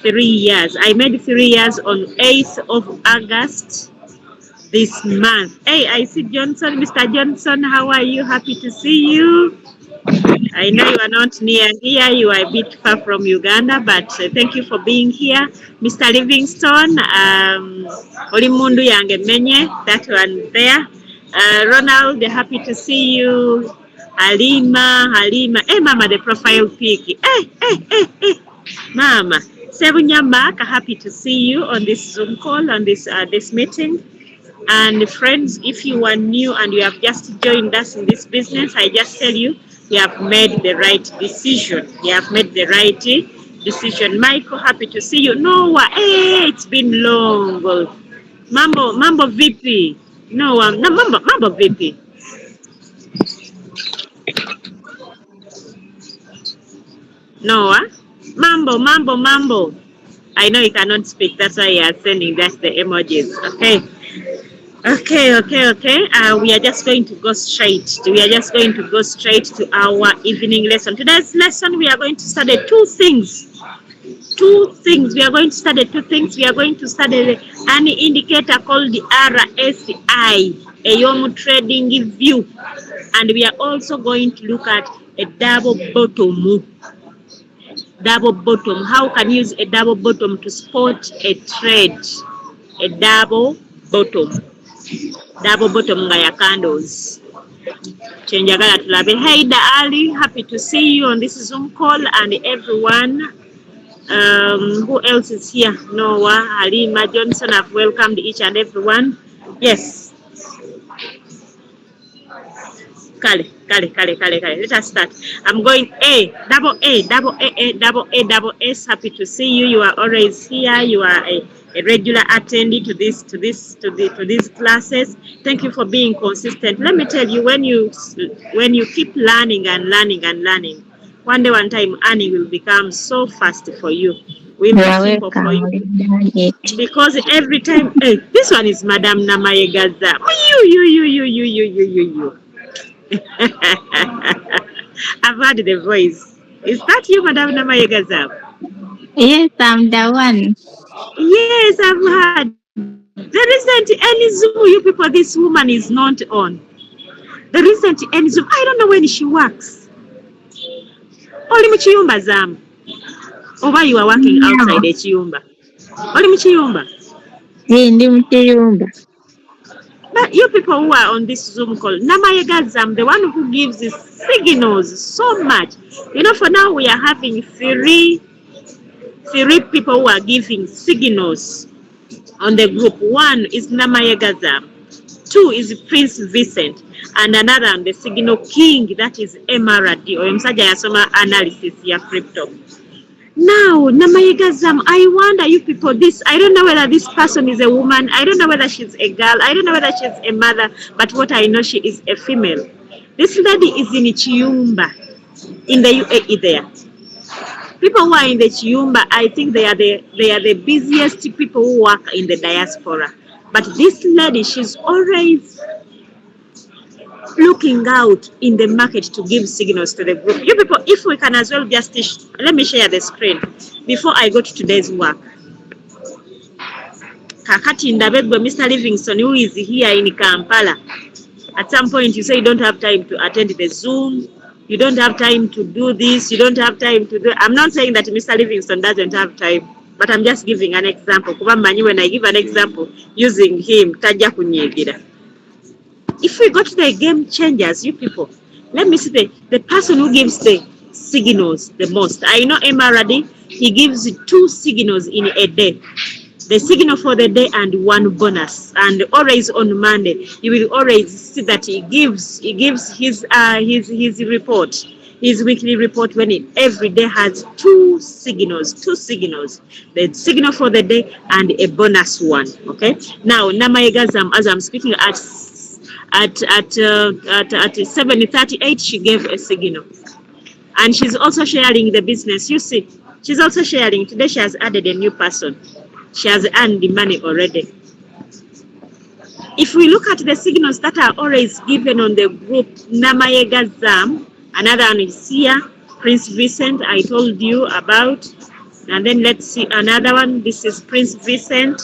3 years. I made 3 years on 8th of August this month. Hey, I see Johnson. Mr. Johnson, how are you? Happy to see you. I know you are not near here. You are a bit far from Uganda, but thank you for being here. Mr. Livingstone, Oli Mundu Yange Menye, that one there. Ronald, happy to see you. Halima. Hey, Mama, the profile pic. Hey. Mama. Sebunyamba, happy to see you on this Zoom call, on this meeting. And friends, if you are new and you have just joined us in this business, I just tell you, you have made the right decision. You have made the right decision. Michael, happy to see you. Noah, hey, it's been long. Mambo VP. No, Mambo VP. Noah, Mambo. I know you cannot speak. That's why you are sending that's the emojis. Okay. We are just going to go straight. We are just going to go straight to our evening lesson. Today's lesson, we are going to study two things. We are going to study two things. We are going to study an indicator called the RSI, a Yom trading view. And we are also going to look at a double bottom. Double bottom. How can you use a double bottom to spot a trade? A double bottom. Double bottom ngaya candles. Chenjagala tulabe. Hey Ali, happy to see you on this Zoom call and everyone. Who else is here? Noah, Halima, Johnson, I've welcomed each and everyone. Yes. Kale. Let us start. I'm going double S. Happy to see you. You are always here. You are a regular attendee to these classes. Thank you for being consistent. Let me tell you, when you keep learning and learning, one day, one time, earning will become so fast for you. Will be simple for you. Because every time, this one is Madam Namayegaza. You. I've heard the voice. Is that you, Madam Namayegaza? Yes, I'm the one. Yes, I've heard. There isn't any Zoom, you people, this woman is not on. There isn't any Zoom. I don't know when she works. Oli muchiyumba zam. Oba you are working outside the chiyumba. Oli muchiyumba. Ndi muchiyumba. But you people who are on this Zoom call, Namayegazam, the one who gives the signals so much. You know, for now we are having three people who are giving signals on the group. One is Namayegazam, two is Prince Vincent, and another on the signal king, that is Emerald or Msaja Yasoma analysis ya crypto. Now, Namayegazam, I wonder you people this. I don't know whether this person is a woman. I don't know whether she's a girl. I don't know whether she's a mother. But what I know, she is a female. This lady is in Chiyumba, in the UAE there. People who are in the Chiyumba, I think they are the busiest people who work in the diaspora. But this lady, she's always looking out in the market to give signals to the group. You people, if we can as well just let me share the screen before I go to today's work. Kakati Ndabegwe, Mr. Livingstone, who is here in Kampala. At some point you say you don't have time to attend the Zoom, you don't have time to do this, you don't have time to do. I'm not saying that Mr. Livingstone doesn't have time, but I'm just giving an example. When I give an example using him, tajja kunyegira. If we go to the game changers, you people, let me see the person who gives the signals the most. I know Emaradi, he gives 2 signals in a day. The signal for the day and 1 bonus. And always on Monday, you will always see that he gives his report, his weekly report, when it every day has 2 signals. The signal for the day and a bonus one. Okay. Now Namayegazam, as I'm speaking at 7:38, she gave a signal, and she's also sharing the business. You see, she's also sharing. Today she has added a new person. She has earned the money already. If we look at the signals that are always given on the group, Namayegazam, another one is here, Prince Vincent, I told you about. And then let's see another one. This is Prince Vincent.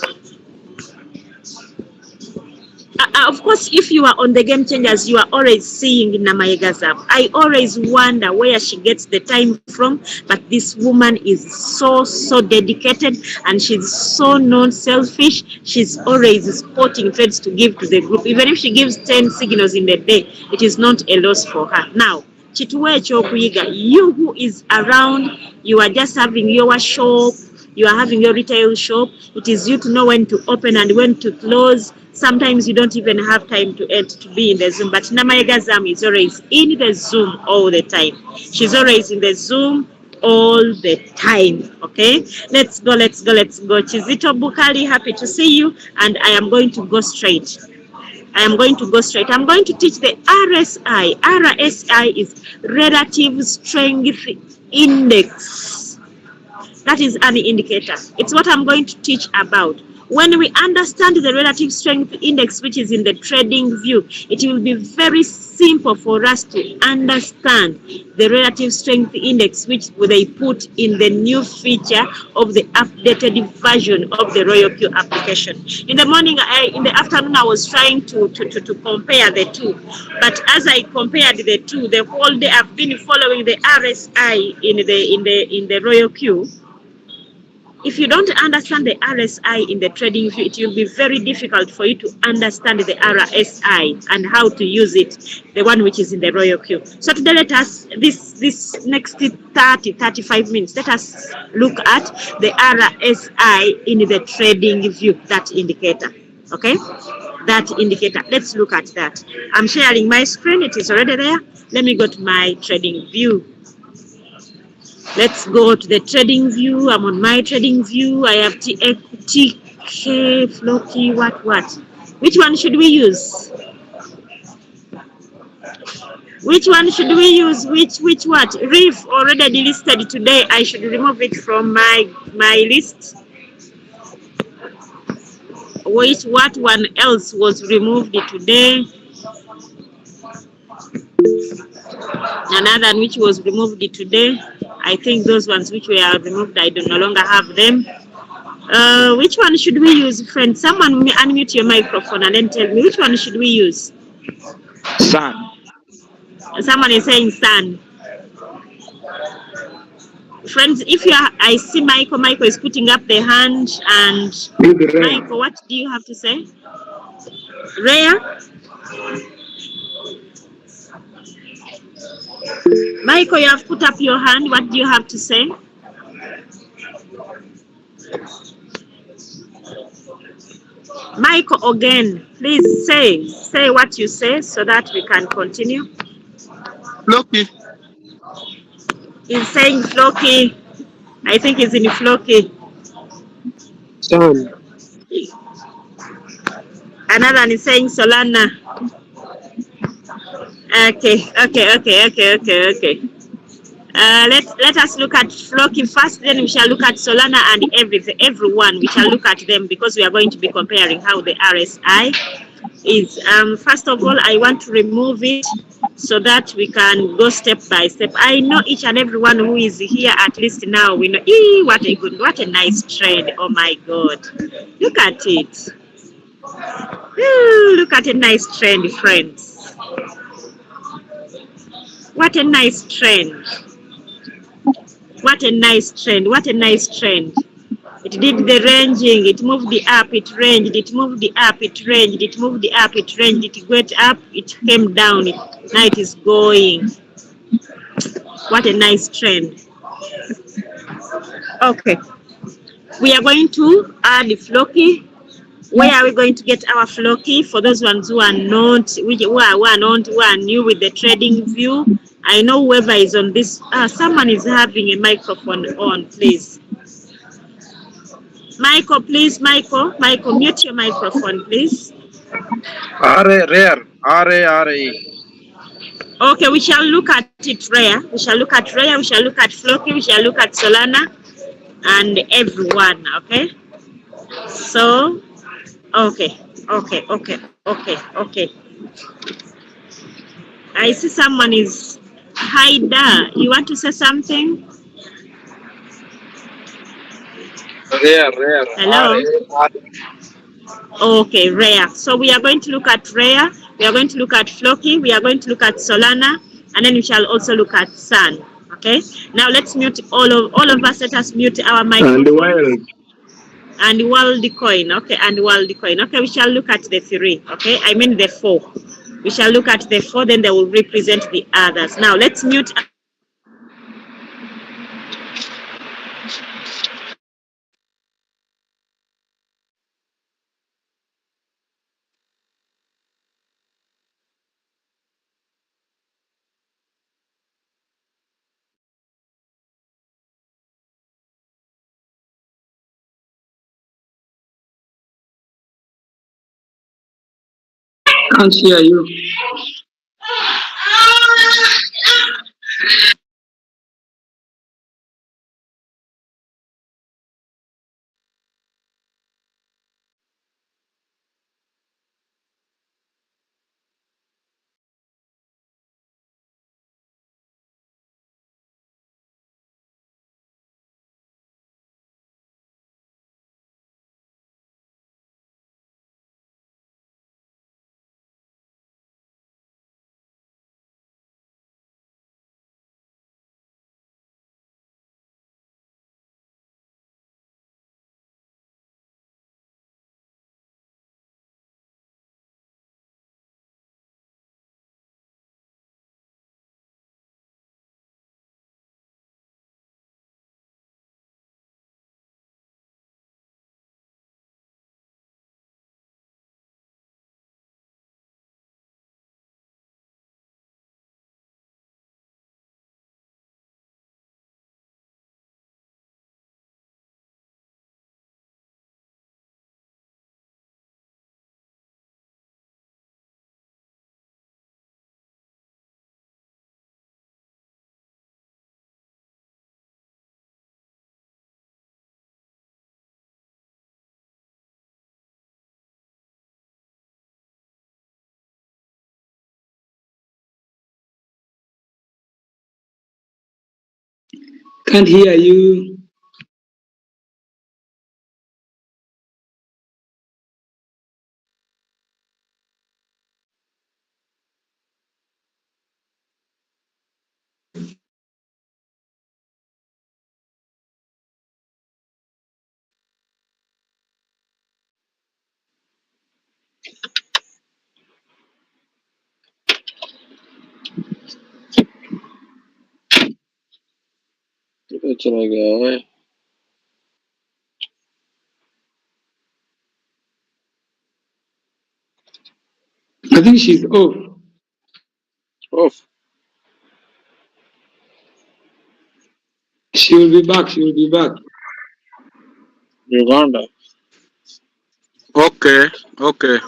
Of course, if you are on the Game Changers, you are always seeing Namayega's app. I always wonder where she gets the time from, but this woman is so dedicated, and she's so non-selfish. She's always spotting trades to give to the group. Even if she gives 10 signals in the day, it is not a loss for her. Now, Chituwe Chokuyiga, you who is around, you are just having your shop, you are having your retail shop, it is you to know when to open and when to close. Sometimes you don't even have time to be in the Zoom, but Namayega Zam is always in the Zoom all the time. She's always in the Zoom all the time. Okay, let's go. Chizito Bukali, happy to see you, and I am going to go straight. I'm going to teach the RSI. RSI is Relative Strength Index. That is an indicator. It's what I'm going to teach about. When we understand the relative strength index, which is in the trading view, it will be very simple for us to understand the relative strength index, which they put in the new feature of the updated version of the Royal Q application. In the morning, in the afternoon, I was trying to compare the two. But as I compared the two, the whole day I've been following the RSI in the Royal Q. If you don't understand the RSI in the trading view, it will be very difficult for you to understand the RSI and how to use it, the one which is in the Royal Q. So today, let us, this next 30-35 minutes, let us look at the RSI in the trading view, that indicator. Okay? That indicator. Let's look at that. I'm sharing my screen. It is already there. Let me go to my trading view. Let's go to the trading view. I'm on my trading view. I have TK, Floki, what? Which one should we use? Which one should we use? Which what? Reef already listed today. I should remove it from my list. What one else was removed today? Another one which was removed today. I think those ones which were removed, I no longer have them. Which one should we use, friend? Someone unmute your microphone and then tell me, which one should we use? Sun. Someone is saying sun. Friends, if you are, I see Michael. Michael is putting up the hand. And Michael, what do you have to say? Rhea? Michael, you have put up your hand. What do you have to say? Michael, again, please say what you say so that we can continue. Floki. He's saying Floki. I think it's in Floki. Sun. Another one is saying Solana. Okay. Let us look at Floki first, then we shall look at Solana and everyone. We shall look at them because we are going to be comparing how the RSI is. First of all, I want to remove it so that we can go step by step. I know each and everyone who is here, at least now, we know, what a nice trend. Oh my God. Look at it. Ooh, look at a nice trend, friends. What a nice trend. What a nice trend. It did the ranging, it moved the up, it ranged, it moved the up, it ranged, it moved the up, it ranged, it went up, it came down, now it is going. What a nice trend. Okay. We are going to add the Floki. Where are we going to get our Floki? For those ones who are not, who are new with the trading view, I know whoever is on this, someone is having a microphone on, please. Michael, please, Michael, mute your microphone, please. R-A-R-E. Okay, we shall look at it rare. We shall look at rare, we shall look at Floki, we shall look at Solana, and everyone, okay? So, okay. I see someone is Haida. You want to say something? Rare. Hello? Okay, rare. So we are going to look at rare, we are going to look at flocky, we are going to look at solana, and then we shall also look at sun. Okay, now let's mute all of us. Let us mute our And microphones. wild. And world coin. Okay, and world coin. Okay, we shall look at the three. Okay, I mean the four. We shall look at the four, then they will represent the others. Now let's mute. Can't hear you. Can't hear you. चला गया है. I think she's off. Off. She will be back. She will be back. Uganda. Okay. Okay.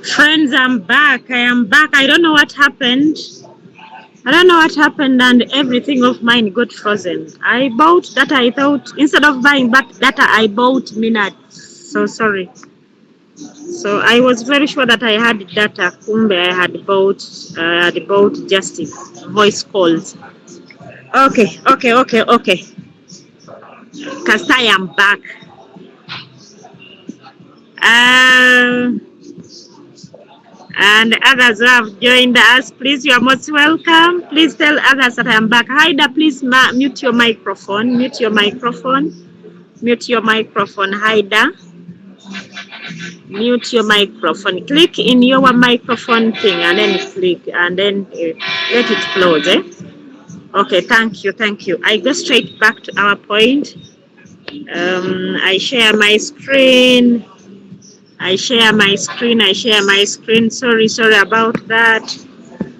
Friends, I'm back. I am back. I don't know what happened. And everything of mine got frozen. I bought data. I thought instead of buying back data, I bought minutes. So sorry. So I was very sure that I had data. Kumbe, I had bought just voice calls. Okay. Cause I am back. Um, and others who have joined us, please, you are most welcome. Please tell others that I am back. Haida, please mute your microphone. Mute your microphone. Mute your microphone, Haida. Mute your microphone. Click in your microphone thing and then click and then let it close. Okay, thank you. I go straight back to our point. I share my screen. Sorry about that.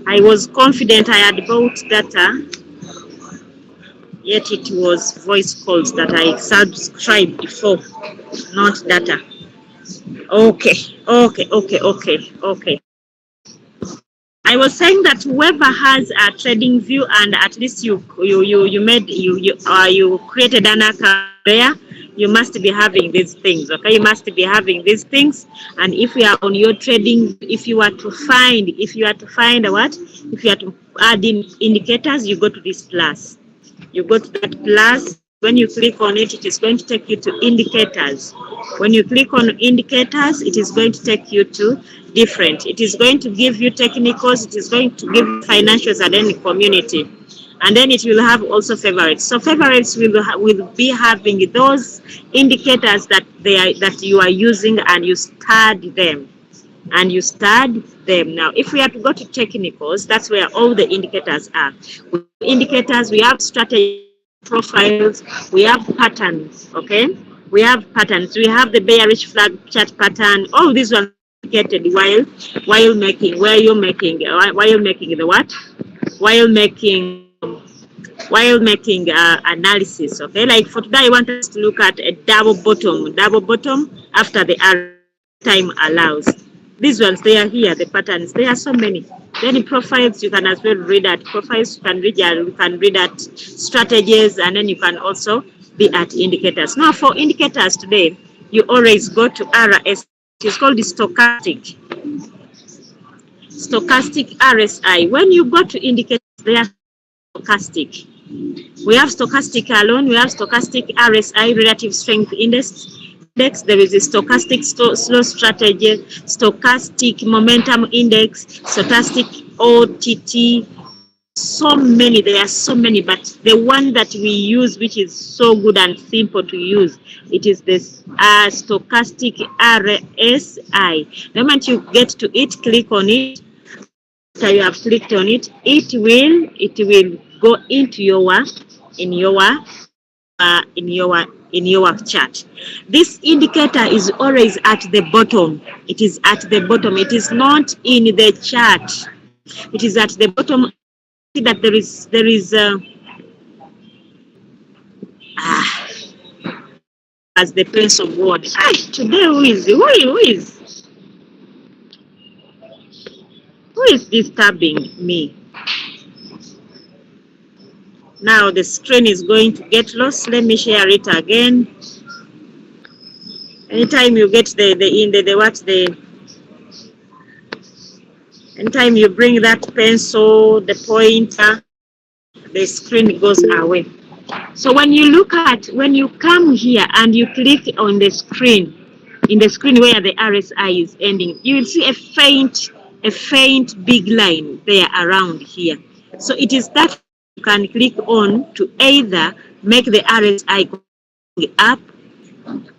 I was confident I had bought data, yet it was voice calls that I subscribed before, not data. Okay. I was saying that whoever has a trading view and at least you created an account there, you must be having these things, okay? You must be having these things. And if you are on your trading, if you are to find what? If you are to add in indicators, you go to this plus. You go to that plus. When you click on it, it is going to take you to indicators. When you click on indicators, it is going to take you to different. It is going to give you technicals, it is going to give you financials and then community. And then it will have also favorites. So favorites will be having those indicators that you are using and you study them. Now, if we have to go to technicals, that's where all the indicators are. With indicators, we have strategy profiles, we have patterns, okay? We have patterns. We have the bearish flag chart pattern. All these ones indicated while making the what? While making analysis, okay? Like for today, I want us to look at a double bottom after the time allows. These ones, they are here, the patterns. There are so many. Then in profiles, you can as well read at profiles, you can read at strategies, and then you can also be at indicators. Now for indicators today, you always go to RSI. It's called the stochastic RSI. When you go to indicators, they are stochastic. We have stochastic alone, we have stochastic RSI, relative strength index. There is a stochastic slow strategy, stochastic momentum index, stochastic OTT. There are so many, but the one that we use, which is so good and simple to use, it is this stochastic RSI. The moment you get to it, click on it. After you have clicked on it, it will go into in your chart. This indicator is always at the bottom. It is at the bottom. It is not in the chart. It is at the bottom. See that there is as the place of word. Today who is disturbing me? Now the screen is going to get lost. Let me share it again. Anytime you get anytime you bring that pencil, the pointer, the screen goes away. So when you come here and you click on the screen, in the screen where the RSI is ending, you will see a faint big line there around here. So it is that you can click on to either make the RSI go up,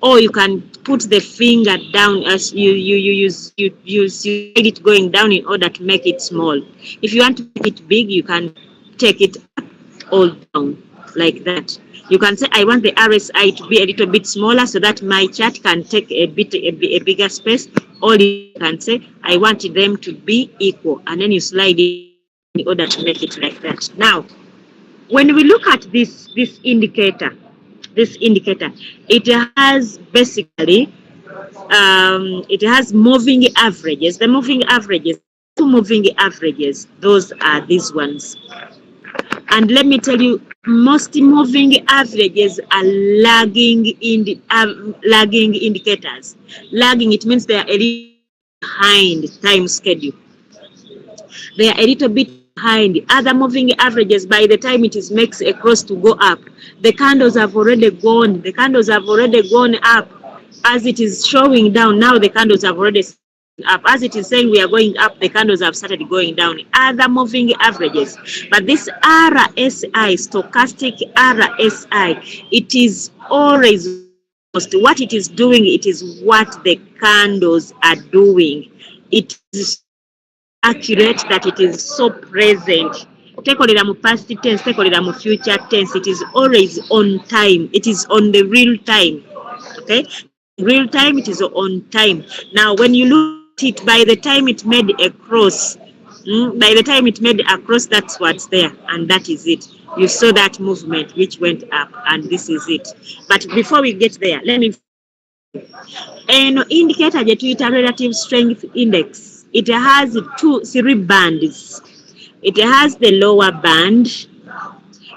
or you can put the finger down as you slide it going down in order to make it small. If you want to make it big, you can take it up or down like that. You can say, I want the RSI to be a little bit smaller so that my chart can take a bigger space. Or you can say, I want them to be equal, and then you slide it in order to make it like that. Now, when we look at this indicator, it has basically It has moving averages. The moving averages, two moving averages, those are these ones. And let me tell you, most moving averages are lagging lagging indicators. Lagging, it means they are a little behind time schedule. They are a little bit behind other moving averages. By the time it is makes a cross to go up, the candles have already gone. The candles have already gone up. As it is showing down now, the candles have already up. As it is saying we are going up, the candles have started going down. Other moving averages, but this RSI, stochastic RSI, it is always what it is doing. It is what the candles are doing. It is accurate that it is so present. Tekolera mu past tense, tekolera mu future tense. It is always on time. It is on the real time. Okay, real time. It is on time. Now, when you look at it, by the time it made a cross, by the time it made a cross, that's what's there, and that is it. You saw that movement which went up, and this is it. But before we get there, let me. An indicator je tuyita relative strength index. It has three bands. It has the lower band,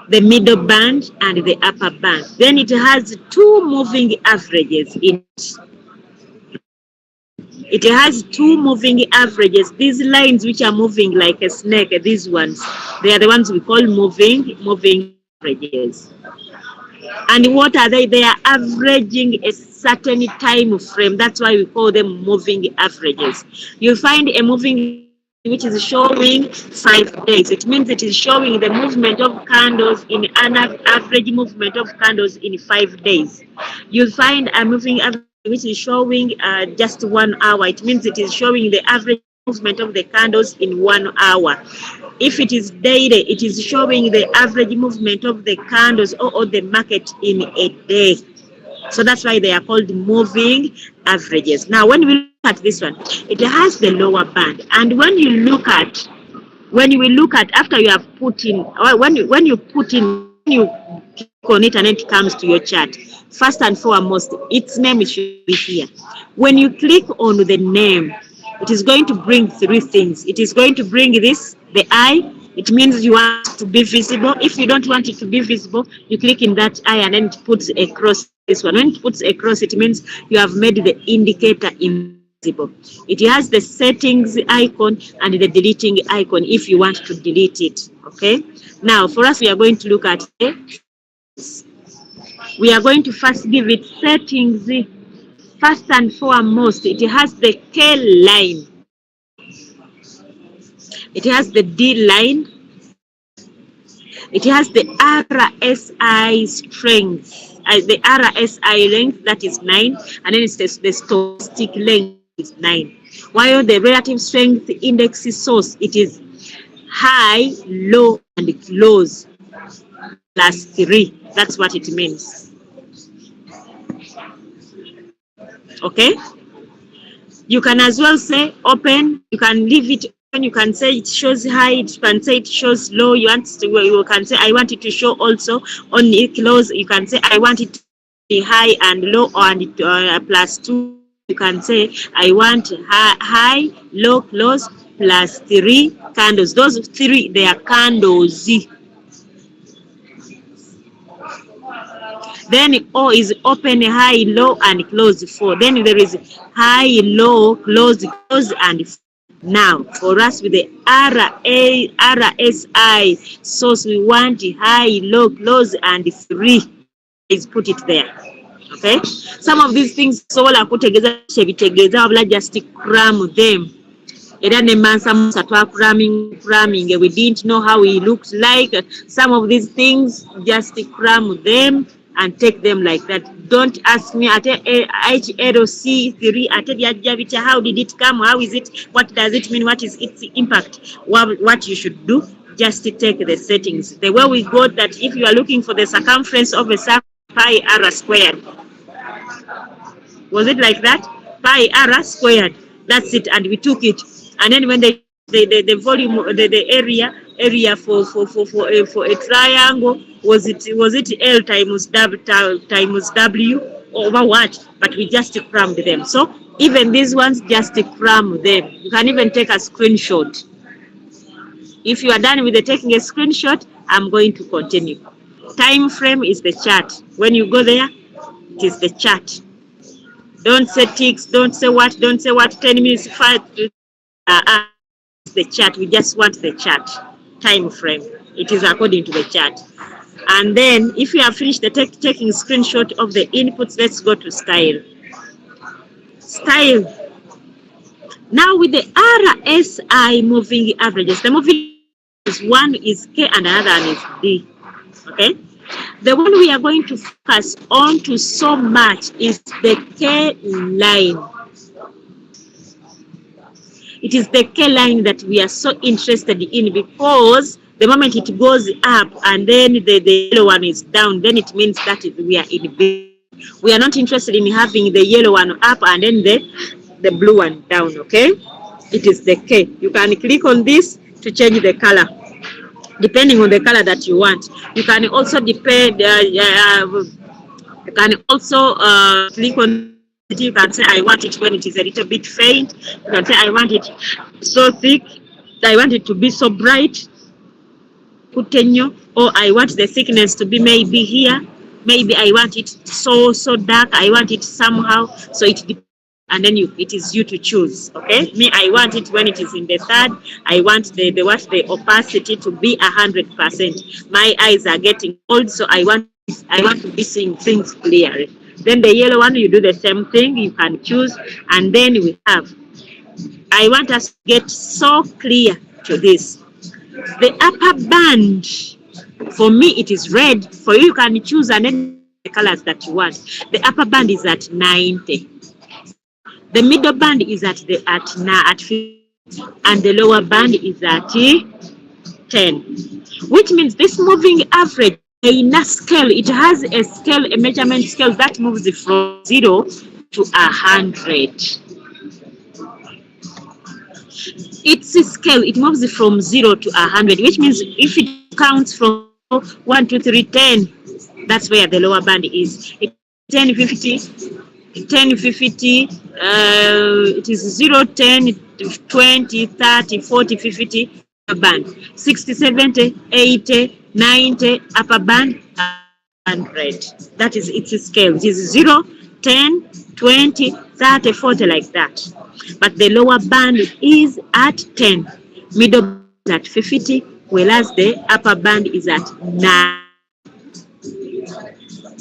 the middle band, and the upper band. Then it has two moving averages in it. It has two moving averages. These lines which are moving like a snake, these ones, they are the ones we call moving averages. And what are they? They are averaging a certain time frame. That's why we call them moving averages. You find a moving which is showing 5 days. It means it is showing the movement of candles in an average movement of candles in 5 days. You'll find a moving average which is showing just 1 hour. It means it is showing the average movement of the candles in 1 hour. If it is daily, it is showing the average movement of the candles or the market in a day. So that's why they are called moving averages. Now, when we look at this one, it has the lower band. And when you look at after you have put in, or when you click on it and it comes to your chart, first and foremost, its name should be here. When you click on the name, it is going to bring three things. It is going to bring this, the eye. It means you want it to be visible. If you don't want it to be visible, you click in that eye and then it puts a cross. This one, when it puts a cross, it means you have made the indicator invisible. It has the settings icon and the deleting icon if you want to delete it. Okay. Now, for us, we are going to look at it. We are going to first give it settings. First and foremost, it has the K line. It has the D line. It has the RSI strength. The RSI length, that is 9, and then it's the stochastic length is 9. While the relative strength index source, it is high, low, and close plus 3. That's what it means. Okay? You can as well say open. You can leave it open. You can say it shows high. You can say it shows low. You can say I want it to show also only close. You can say I want it to be high and low and plus 2. You can say I want high, low, close plus 3 candles. Those 3, they are candles. Then O is open, high, low, and close 4. Then there is high, low, close, and 4. Now, for us with the RSI source, we want high, low, close, and 3. Is put it there. Okay? Some of these things, so I put together, just cram them. We didn't know how he looked like. Some of these things, just cram them and take them like that. Don't ask me at HLC3 how did it come, how is it, what does it mean, what is its impact. What you should do, just take the settings. The way we got that, if you are looking for the circumference of a circle, pi r squared. Was it like that? Pi r squared. That's it, and we took it. And then when the volume, the area for a triangle, was it L times W over what, but we just crammed them. So even these ones, just cram them. You can even take a screenshot. If you are done with the taking a screenshot, I'm going to continue. Time frame is the chart. When you go there, it is the chart. Don't say ticks, don't say what, 10 minutes, 5, the chart. We just want the chart. Time frame. It is according to the chart. And then if you have finished the taking screenshot of the inputs, let's go to style. Style. Now with the RSI moving averages, the moving averages, one is K and another one is D. Okay? The one we are going to focus on to so much is the K line. It is the K line that we are so interested in, because the moment it goes up and then the yellow one is down, then it means that we are in B. We are not interested in having the yellow one up and then the blue one down, okay? It is the K. You can click on this to change the color, depending on the color that you want. You can also click on it. You can say I want it when it is a little bit faint. You can say I want it so thick, I want it to be so bright, or I want the thickness to be maybe here, maybe I want it so dark, I want it somehow. So it depends, and then it is you to choose. Okay, me, I want it when it is in the third. I want the opacity to be 100%. My eyes are getting old, so I want to be seeing things clearly. Then the yellow one, you do the same thing. You can choose, and then we have, I want us to get so clear to this. The upper band, for me it is red. For you, you can choose and then the colors that you want. The upper band is at 90. The middle band is at 50, and the lower band is at 10. Which means this moving average in a scale, it has a scale, a measurement scale that moves from 0 to 100. It's a scale, it moves from 0 to 100, which means if it counts from 1, 2, 3, 10, that's where the lower band is. 10, 50, it is 0, 10, 20, 30, 40, 50, upper band. 60, 70, 80, 90, upper band, 100. That is its scale. It is 0, 10, 20, 30, 40, like that. But the lower band is at 10, middle band is at 50, whereas the upper band is at 9.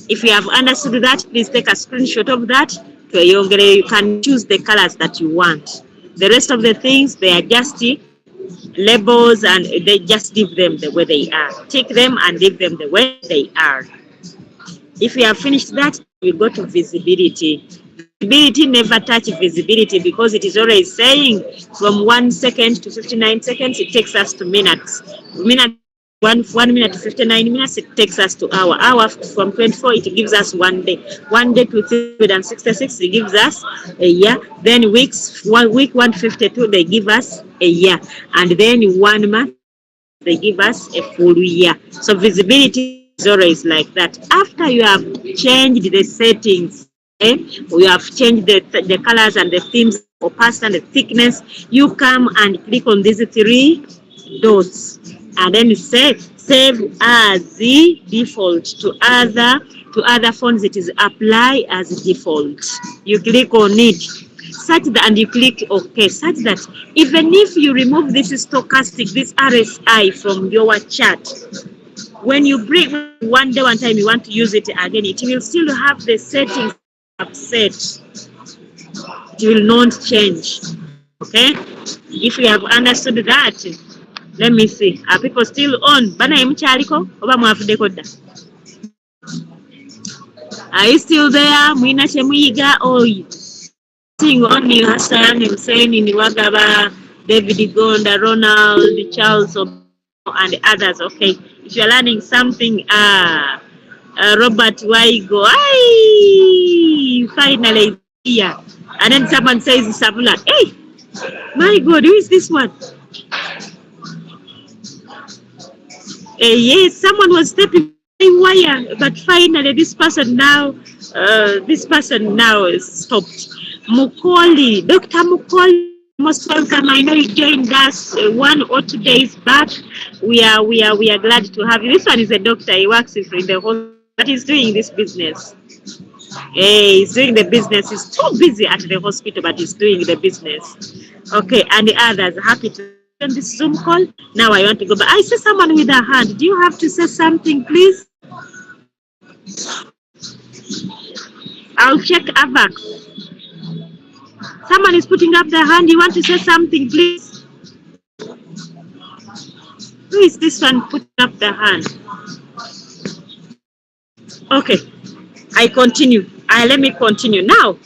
If you have understood that, please take a screenshot of that. You can choose the colors that you want. The rest of the things, they are just labels, and they just leave them the way they are. Take them and leave them the way they are. If you have finished that, we go to visibility. Visibility, never touch visibility, because it is always saying from 1 second to 59 seconds, it takes us to minutes. 1 minute to 59 minutes, it takes us to hour. Hour from 24, it gives us 1 day. 1 day to 366, it gives us a year. Then weeks, 1 week 152, they give us a year. And then 1 month, they give us a full year. So visibility is always like that. After you have changed the settings, we have changed the colors and the themes, opacity and the thickness, you come and click on these 3 dots, and then you say save as the default. To other phones, it is apply as default. You click on it, such that, and you click OK, such that even if you remove this stochastic, this RSI from your chart, when you bring one day, one time you want to use it again, it will still have the settings upset. It will not change. Okay, if you have understood that, let me see, are people still on? Bana emuchaliko oba mwafuddeko dda? Are you still there? Mwina kyemuyiga? Sing only Hassan, Hussein, Niwagaba, David Gonda, Ronald, Charles, and others. Okay, if you're learning something, Robert Waigo, finally here. And then someone says Sabula, hey, my God, who is this one? Yes, someone was stepping. wire, but finally this person now stopped. Mukoli, Dr. Mukoli, most welcome. I know you joined us 1 or 2 days back. We are glad to have you. This one is a doctor. He works in the hospital, but he's doing this business. Hey, he's doing the business. He's too busy at the hospital, but he's doing the business. Okay, and the others happy to on this Zoom call. Now I want to go, but I see someone with a hand. Do you have to say something, please? I'll check AVAX. Someone is putting up their hand. You want to say something, please? Who is this one putting up their hand? Okay, I continue. Let me continue. Now,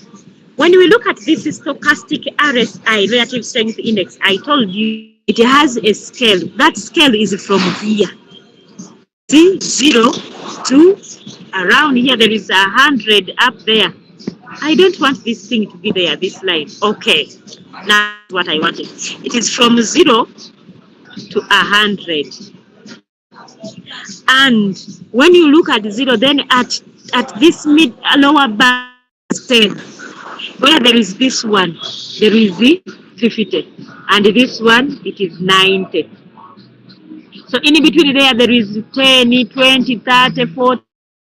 when we look at this stochastic RSI, relative strength index, I told you it has a scale. That scale is from here. See, 0 to around here. There is 100 up there. I don't want this thing to be there, this line. Okay, now what I wanted. It is from 0 to 100. And when you look at 0, then at this lower bar 10, where there is this one, there is the 50, and this one, it is 90. So in between there is 10, 20, 30, 40,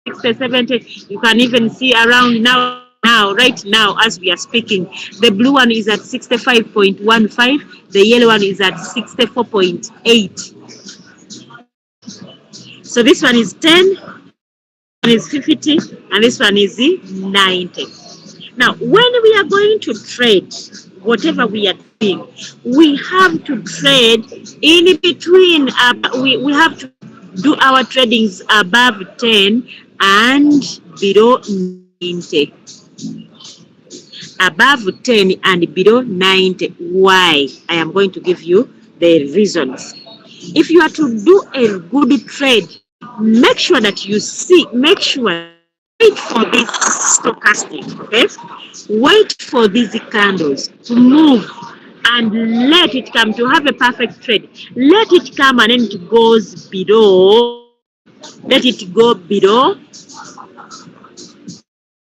60, 70. You can even see around now, right now, as we are speaking, the blue one is at 65.15, the yellow one is at 64.8. So this one is 10, this one is 50, and this one is 90. Now, when we are going to trade, whatever we are doing, we have to trade in between. We have to do our tradings above 10 and below 90. Above 10 and below 90. Why? I am going to give you the reasons. If you are to do a good trade, make sure that you see, wait for this stochastic, okay? Wait for these candles to move and let it come to have a perfect trade. Let it come and then it goes below. Let it go below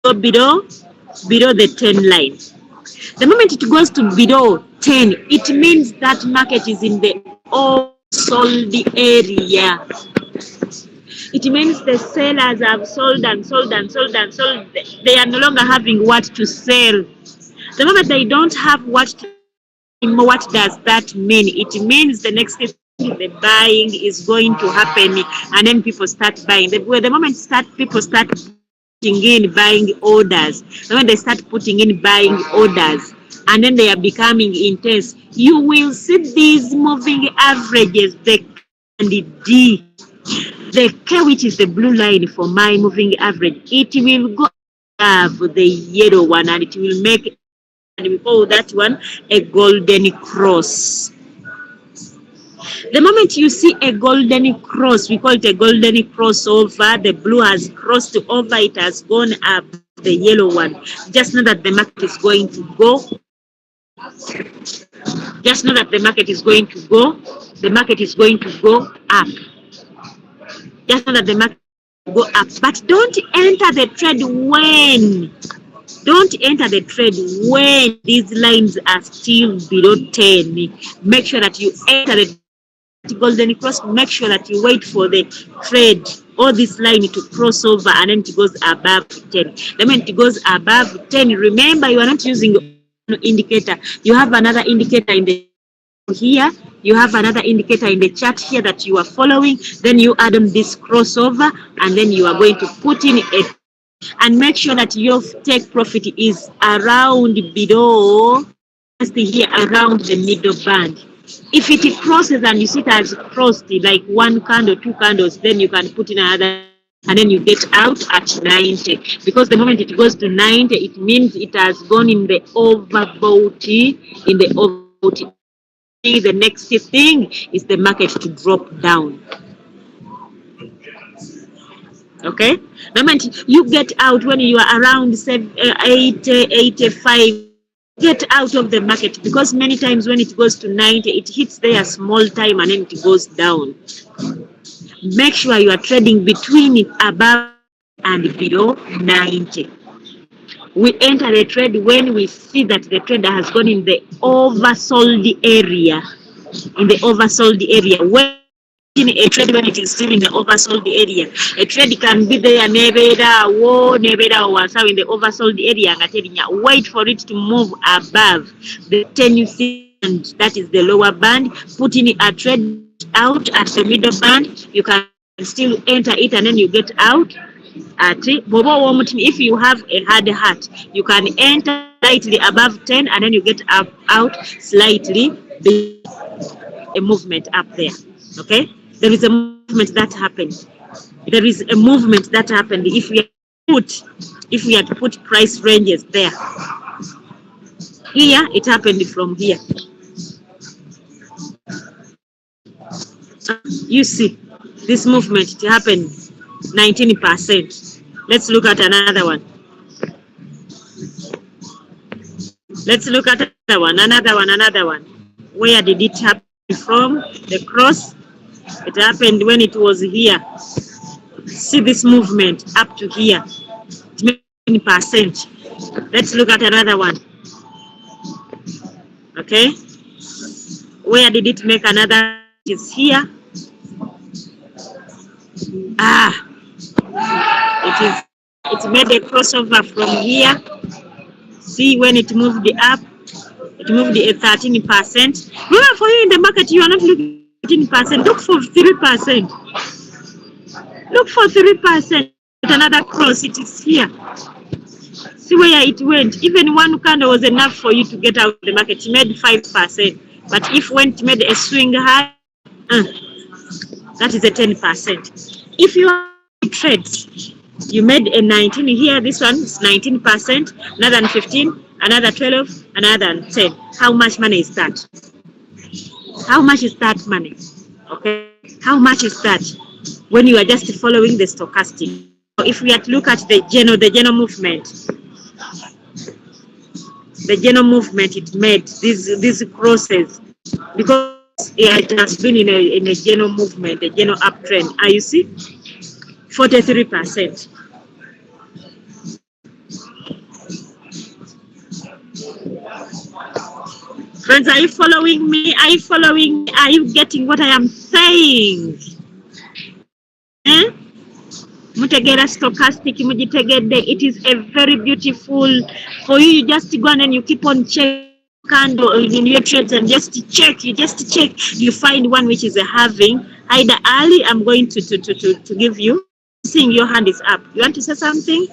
the 10 line. The moment it goes to below 10, it means that market is in the sold area. It means the sellers have sold and sold and sold and sold. They are no longer having what to sell. The moment they don't have what to sell, what does that mean? It means the next thing, the buying is going to happen, and then people start buying. The moment people start putting in buying orders, the moment they start putting in buying orders, and then they are becoming intense, you will see these moving averages, the K and the D. The K, which is the blue line for my moving average, it will go above the yellow one and it will make, and we call that one a golden cross. The moment you see a golden cross, we call it a golden crossover. The blue has crossed over, it has gone up the yellow one. Just know that the market is going to go. Just know that the market is going to go. The market is going to go up. Just know that the market will go up. But don't enter the trade when. Don't enter the trade when these lines are still below 10. Make sure that you enter the golden cross. Make sure that you wait for the trade or this line to cross over and then it goes above 10. The moment it goes above 10, remember you are not using an indicator. You have another indicator in the here. You have another indicator in the chart here that you are following. Then you add on this crossover and then you are going to put in it and make sure that your take profit is around below, just here around the middle band. If it crosses and you see it has crossed like one candle, two candles, then you can put in another and then you get out at 90. Because the moment it goes to 90, it means it has gone in the overbought. The next thing is the market to drop down. Okay, the moment you get out when you are around 80, 85, get out of the market, because many times when it goes to 90, it hits there small time and then it goes down. make sure you are trading between above and below 90. We enter the trade when we see that the trader has gone in the oversold area. In the oversold area, when in a trade, when it is still in the oversold area, a trade can be there nebera or in the oversold area. Wait for it to move above the 10 you see, and that is the lower band. Put in a trade out at the middle band. You can still enter it and then you get out. If you have a hard hat, you can enter slightly above 10 and then you get out slightly a movement up there. Okay, there is a movement that happened. There is a movement that happened. If we had to put price ranges there, here it happened from here. You see this movement, it happened 19%. Let's look at another one. Let's look at another one. Where did it happen from? The cross. It happened when it was here. See this movement up to here. 20%. Let's look at another one. Okay. Where did it make another? It is here. It made a crossover from here. See when it moved up, it moved at 13%. Remember, for you in the market, you are not looking at 13%. Look for 3%. Look for 3%. Another cross, it is here. See where it went. Even one candle was enough for you to get out of the market. It made 5%. But if when it made a swing high, that is a 10%. If you are trades, you made a 19 here, this one is 19%, another 15, another 12, another 10. How much money is that? How much is that money? Okay, how much is that when you are just following the stochastic? If we had to look at the general movement, it made these crosses because it has been in a general movement, a general uptrend. You see, 43%. Friends, are you following me? Are you following me? Are you getting what I am saying? Mutegera stochastic, mujitegede. It is a very beautiful for you. You just go and you keep on checking candle in your trades and just check. You find one which is having either early. I'm going to give you. Seeing your hand is up. You want to say something?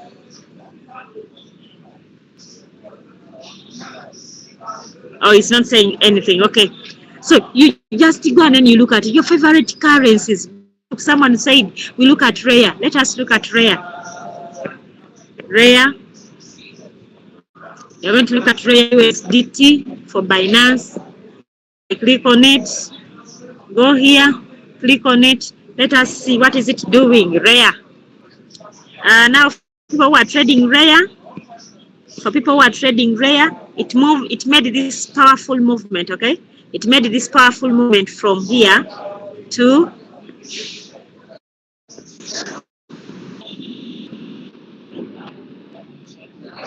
Oh, it's not saying anything. Okay. So you just go and then you look at your favorite currencies. Someone said we look at rare. Let us look at rare. Rare. You're going to look at rare USDT for Binance. Click on it. Go here. Click on it. Let us see what is it doing. Rare. Now, for people who are trading rare, it made this powerful movement. Okay, it made this powerful movement from here to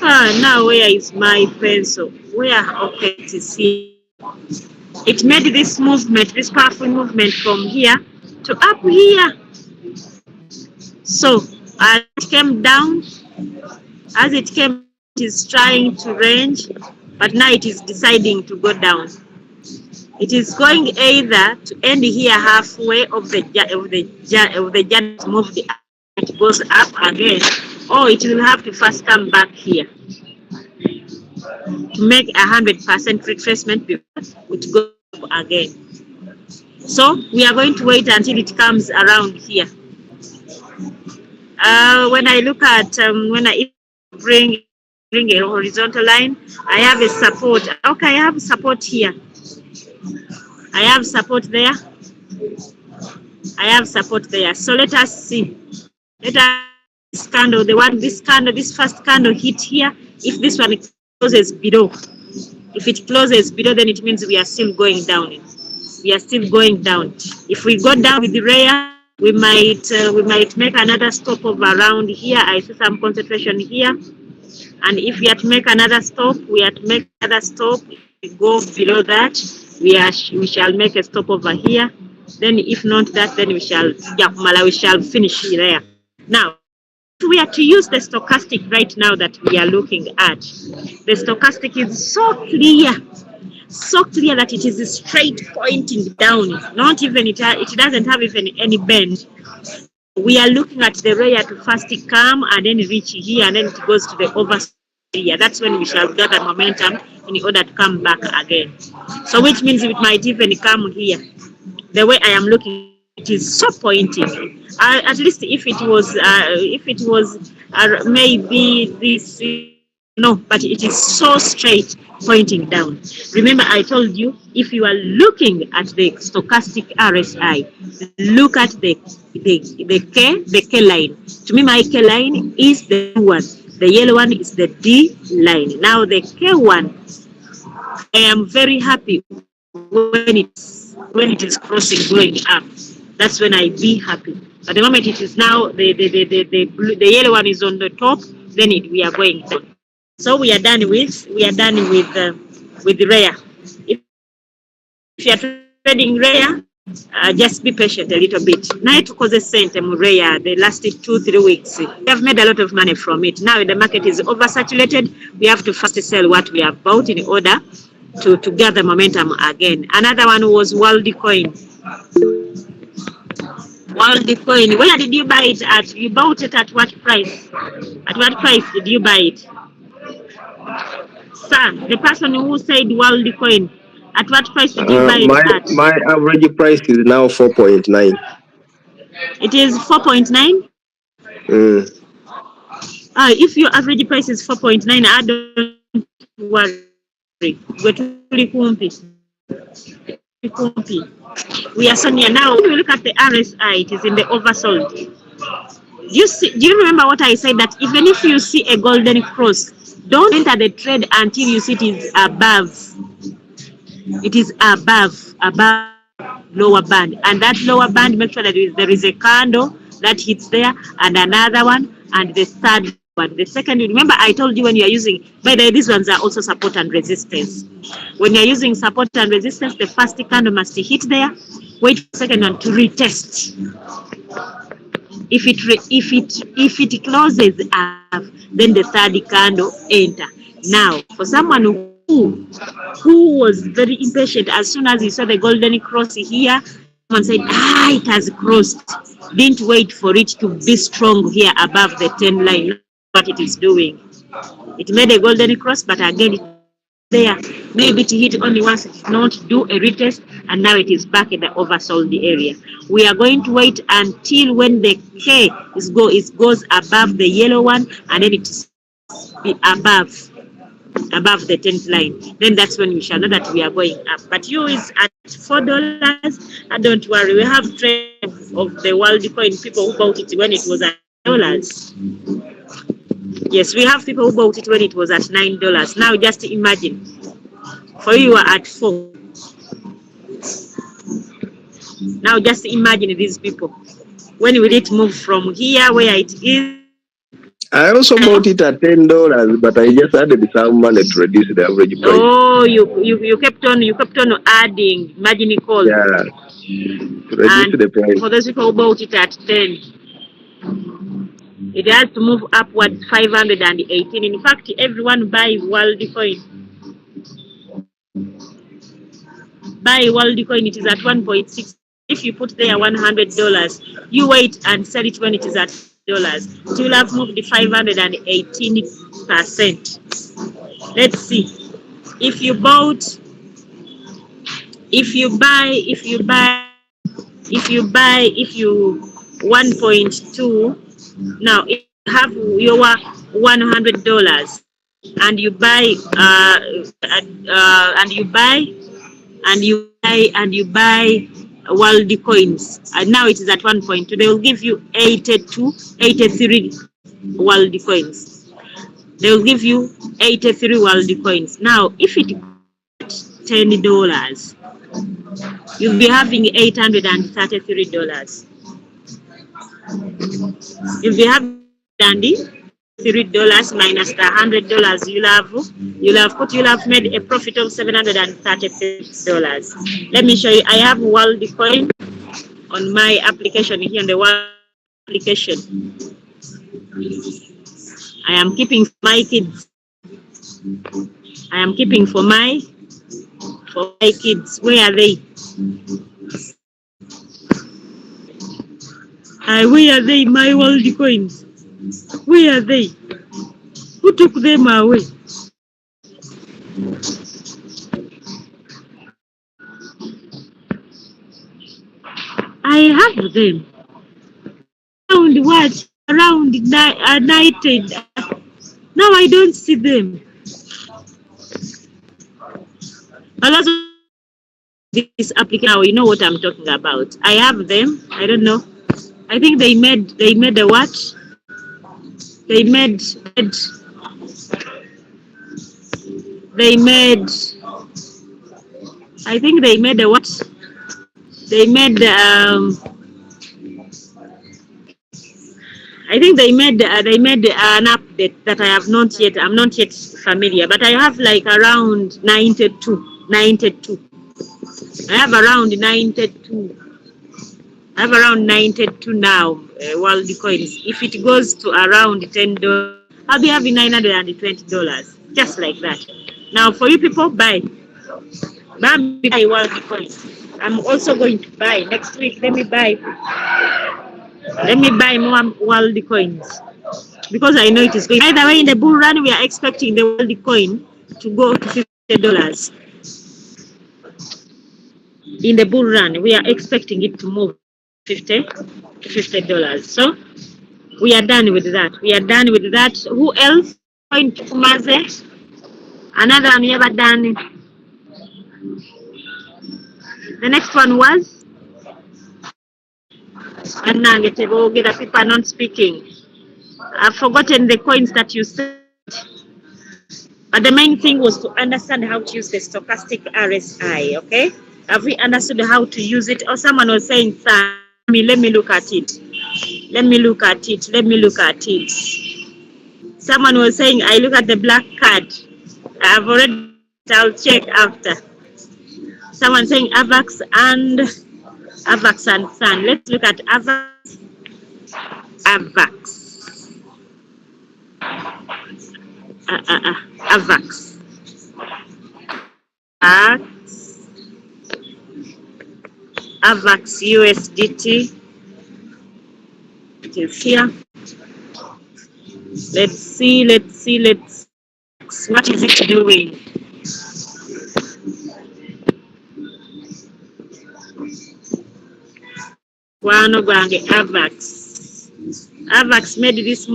now where is my pencil? Where? Okay, it is here. It made this movement, this powerful movement from here to up here. So as it came down, it is trying to range, but now it is deciding to go down. It is going either to end here halfway of the journey to move the up, it goes up again, or it will have to first come back here to make 100% retracement before it goes up again. So we are going to wait until it comes around here. When I look at when I bring a horizontal line, I have a support. Okay, I have support here. I have support there. So let us see. This candle, this first candle hit here. If this one closes below, then it means we are still going down. If we go down with the rare, we might make another stop of around here. I see some concentration here, and if we have to make another stop, we have to make another stop. If we go below that, we shall make a stop over here. Then if not that, then we shall finish there. Now, if we are to use the stochastic right now that we are looking at, the stochastic is so clear that it is straight pointing down. Not even it doesn't have even any bend. We are looking at the rare to first come and then reach here, and then it goes to the over area. That's when we shall gather momentum in order to come back again. So which means it might even come here. The way I am looking, it is so pointing. At least if it was maybe this, no, but it is so straight pointing down. Remember, I told you, if you are looking at the stochastic RSI, look at the K line. To me, my K line is the one. The yellow one is the D line. Now the K1, I am very happy when it is crossing going up. That's when I be happy. But the moment it is now the yellow one is on the top, then we are going down. So we are done with the rare. If you are trading rare, just be patient a little bit. Now it was a cent rare the last 2-3 weeks. We have made a lot of money from it. Now the market is oversaturated. We have to first sell what we have bought in order to gather momentum again. Another one was Worldcoin. Worldcoin. Where did you buy it at? You bought it at what price? At what price did you buy it? Sir, the person who said Worldcoin, at what price did you buy it at? My average price is now 4.9. It is 4.9? If your average price is 4.9, I don't worry. We are so near now. When we look at the RSI, it is in the oversold. Do you remember what I said, that even if you see a golden cross, don't enter the trade until you see it is above. It is above lower band, and that lower band, make sure that there is a candle that hits there, and another one, and the third one. The second, remember I told you when you are using, by the way, these ones are also support and resistance. When you are using support and resistance, the first candle must hit there, wait for the second one to retest. If it closes up, then the third candle enter. Now, for someone who was very impatient, as soon as he saw the golden cross here, someone said, it has crossed. Didn't wait for it to be strong here above the 10 line. What it is doing. It made a golden cross, but again, it's there. Maybe it hit only once, it did not do a retest, and now it is back in the oversold area. We are going to wait until when the K goes above the yellow one, and then it is above the 10th line. Then that's when we shall know that we are going up. But you is at $4, and don't worry, we have trade of the Worldcoin, people who bought it when it was at $9. Yes, we have people who bought it when it was at $9. Now just imagine, for you are at 4. Now just imagine these people. When will it move from here where it is? I also bought it at $10, but I just added some money to reduce the average price. Oh, you kept on adding margin call. Yeah, to reduce the price. For those people who bought it at 10, it has to move upwards 518. In fact, everyone buy Worldcoin. Buy Worldcoin. It is at 1.6. If you put there $100, you wait and sell it when it is at $. It will have moved the 518%. Let's see. If you buy 1.2, now if you have your $100 and you buy Worldcoins, and now it is at 1.2, they will give you 83 Worldcoins. They will give you 83 Worldcoins. Now, if it costs $10, you'll be having $833. If you have dandy, $3 minus the $100 you'll have made a profit of $736. Let me show you. I have World Coin on my application here on the World application. I am keeping my kids. I am keeping for my kids. Where are they? Where are they? My World Coins. Where are they? Who took them away? I have them. Around what? Around United. Now I don't see them. But that's this application. Now you know what I'm talking about. I have them. I don't know. I think they made a what? They made I think they made a what? They made I think they made an update that I'm not yet familiar, but I have like around 92. I have around 92. I have around 92 now, world coins. If it goes to around $10, I'll be having $920, just like that. Now, for you people, buy world coins. I'm also going to buy next week. Let me buy more world coins because I know it is going. By the way, in the bull run, we are expecting the world coin to go to $50. In the bull run, we are expecting it to move $50. So we are done with that. Who else? Going to Maze? Another one we ever done. The next one was people are not speaking. I've forgotten the coins that you said. But the main thing was to understand how to use the stochastic RSI, okay? Have we understood how to use it? Or someone was saying, let me look at it. Someone was saying, I look at the black card. I've already, I'll check after. Someone saying AVAX and Sun. Let's look at AVAX. AVAX USDT. It is here. Let's see. What is it doing? AVAX made this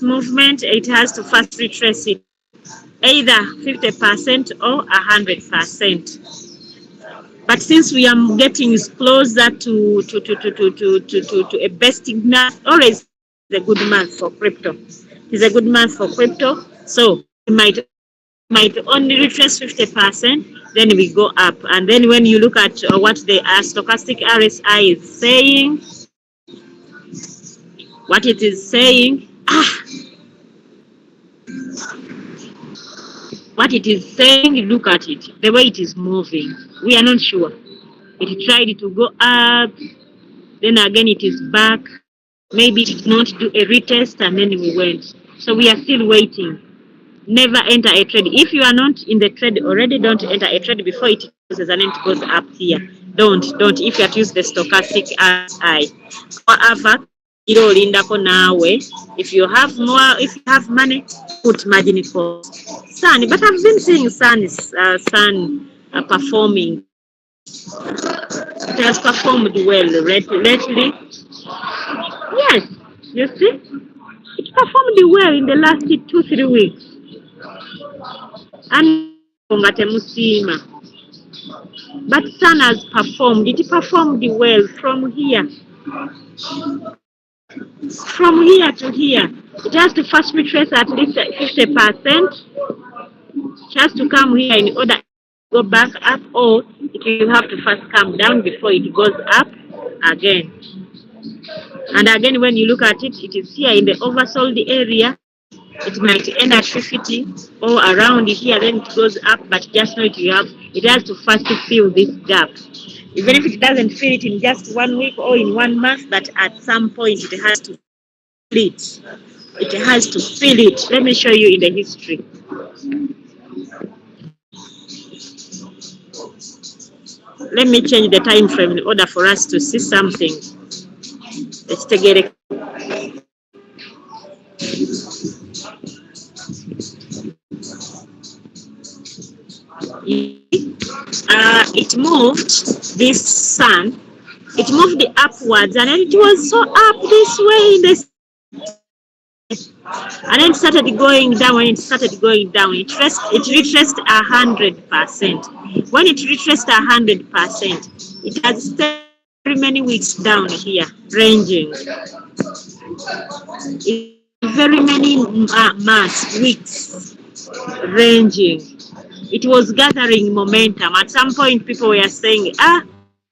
movement. It has to first retrace it, either 50% or 100%. But since we are getting closer to a besting month, always a good month for crypto. It's a good month for crypto. So we might only retrace 50%, then we go up. And then when you look at what the stochastic RSI is saying, what it is saying, look at it, the way it is moving. We are not sure. It tried to go up, then again it is back. Maybe it did not do a retest, and then we went. So we are still waiting. Never enter a trade. If you are not in the trade already, don't enter a trade before it closes and it goes up here. Don't. If you have to use the stochastic RSI. However, if you have money, put margin cost. Sun, but I've been seeing Sun performing. It has performed well lately. Yes, you see, it performed well in the last 2-3 weeks. And but Sun has performed. It performed well from here. From here to here, it has to first retrace at least 50%. It has to come here in order to go back up, or it will have to first come down before it goes up. again. And again, when you look at it, it is here in the oversold area. It might end at 50 or around here, then it goes up, but just know it has to first fill this gap. Even if it doesn't fill it in just 1 week or in 1 month, but at some point it has to fill it. It has to fill it. Let me show you in the history. Let me change the time frame in order for us to see something. Let's take it. It moved this sun, it moved upwards, and then it was so up this way in the, and then it started going down. When it started going down, it retraced 100%. When it retraced 100%, it has stayed very many weeks down here, ranging. Very many months, weeks, ranging. It was gathering momentum. At some point, people were saying,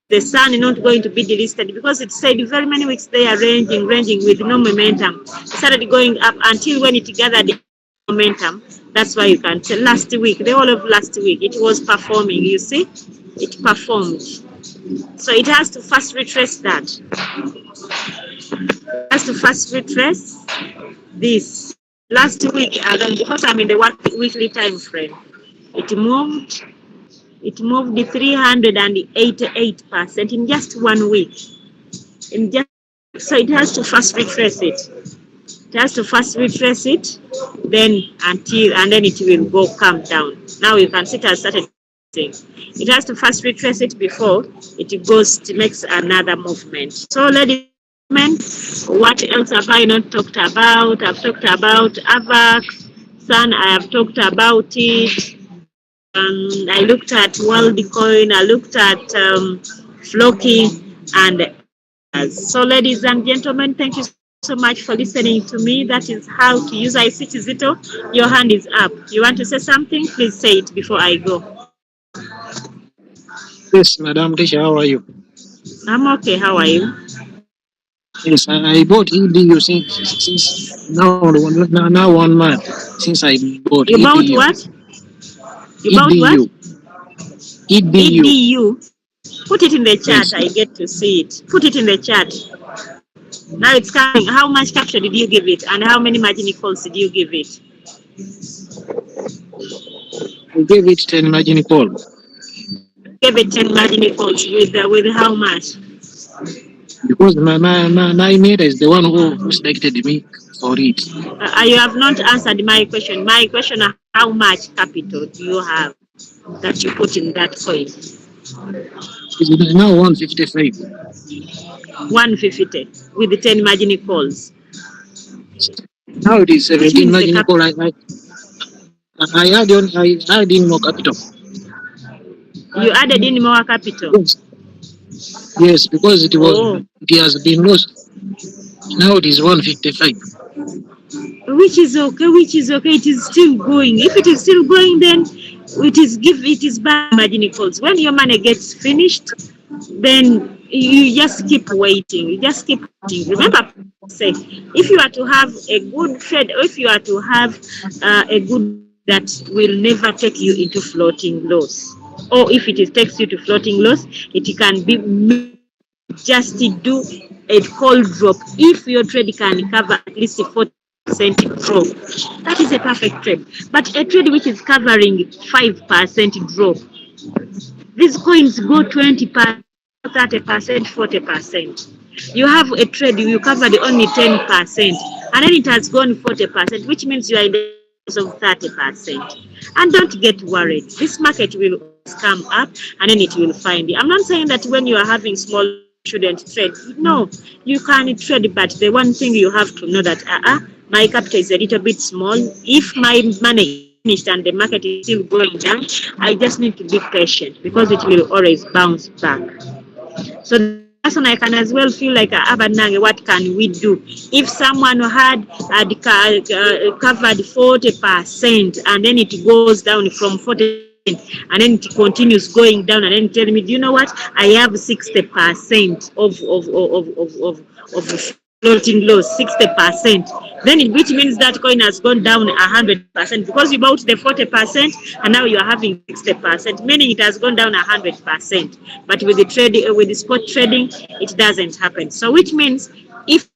the sun is not going to be delisted, because it said very many weeks they are ranging with no momentum. It started going up until when it gathered momentum. That's why you can tell last week, the whole of last week, it was performing. You see, it performed. So it has to first retrace that. It has to first retrace this. Last week, because I'm in the weekly time frame, it moved the 388% in just 1 week. So it has to first retrace it. It has to first retrace it, then and then it will come down. Now you can see it has started. It has to first retrace it before it makes another movement. So ladies and gentlemen, what else have I not talked about? I've talked about AVAX, Sun, I have talked about it. I looked at WorldCoin, I looked at Floki, and so ladies and gentlemen, thank you so much for listening to me. That is how to use. I see Tizito, your hand is up. You want to say something? Please say it before I go. Yes, Madam Tisha, how are you? I'm okay. How are you? Yes, I bought EDU since now 1 month since I bought You bought EDU. what? You bought what? EDU. EDU. Put it in the chat. Yes. I get to see it. Put it in the chat. Now it's coming. How much capture did you give it, and how many margin calls did you give it? I gave it 10 margin call. Gave it 10 margin calls with how much? Because my mate is the one who selected me for it. You have not answered my question. My question: how much capital do you have that you put in that coin? It's now 155. 150 with the 10 margin calls. Now it is 17 margin call. I add in more capital. You added in more capital? Yes, because it has been lost. Now it is 155. Which is okay. It is still going. If it is still going, then it is bad margin calls. When your money gets finished, then you just keep waiting. Remember, say, if you are to have a good trade, or if you are to have a good that will never take you into floating loss, or if it takes you to floating loss, it can be just to do a call drop. If your trade can cover at least 40% drop, that is a perfect trade. But a trade which is covering 5% drop, these coins go 20%, 30%, 40%. You have a trade, you covered only 10%, and then it has gone 40%, which means you are in the of 30%. And don't get worried. This market will come up, and then it will find you. I'm not saying that when you are having small, shouldn't trade. No, you can trade, but the one thing you have to know that my capital is a little bit small. If my money is finished and the market is still going down, I just need to be patient, because it will always bounce back. So that's when I can as well feel like, what can we do? If someone had covered 40% and then it goes down from 40% and then it continues going down, and then tell me, do you know what? I have 60% of floating loss, 60%. Then which means that coin has gone down 100% because you bought the 40% and now you are having 60%, meaning it has gone down 100%. But with the trading, with the spot trading, it doesn't happen. So which means if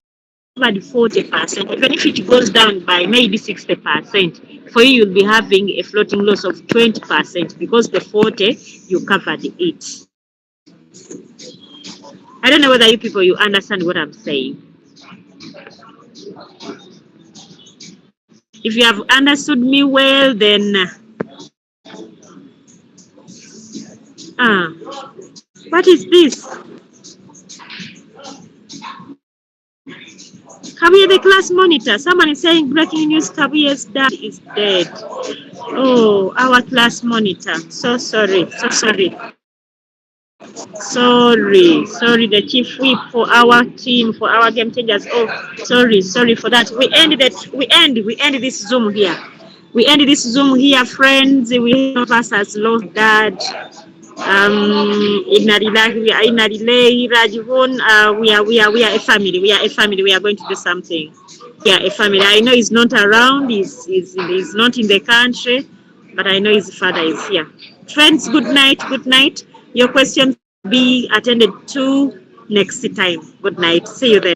covered 40%, even if it goes down by maybe 60%, for you, you'll be having a floating loss of 20% because the 40, you covered it. I don't know whether you people, you understand what I'm saying. If you have understood me well, then what is this? Kabuye, the class monitor. Someone is saying breaking news, Kabuye's dad is dead. Oh, our class monitor. So sorry, so sorry. Sorry, the chief whip for our team, for our game changers. Oh, sorry for that. We end this Zoom here. We end this Zoom here, friends. We of us has lost dad. In a delay, Rajivon, we are a family. We are a family. We are going to do something. Yeah, a family. I know he's not around. He's not in the country, but I know his father is here. Friends, good night. Good night. Your questions will be attended to next time. Good night. See you then.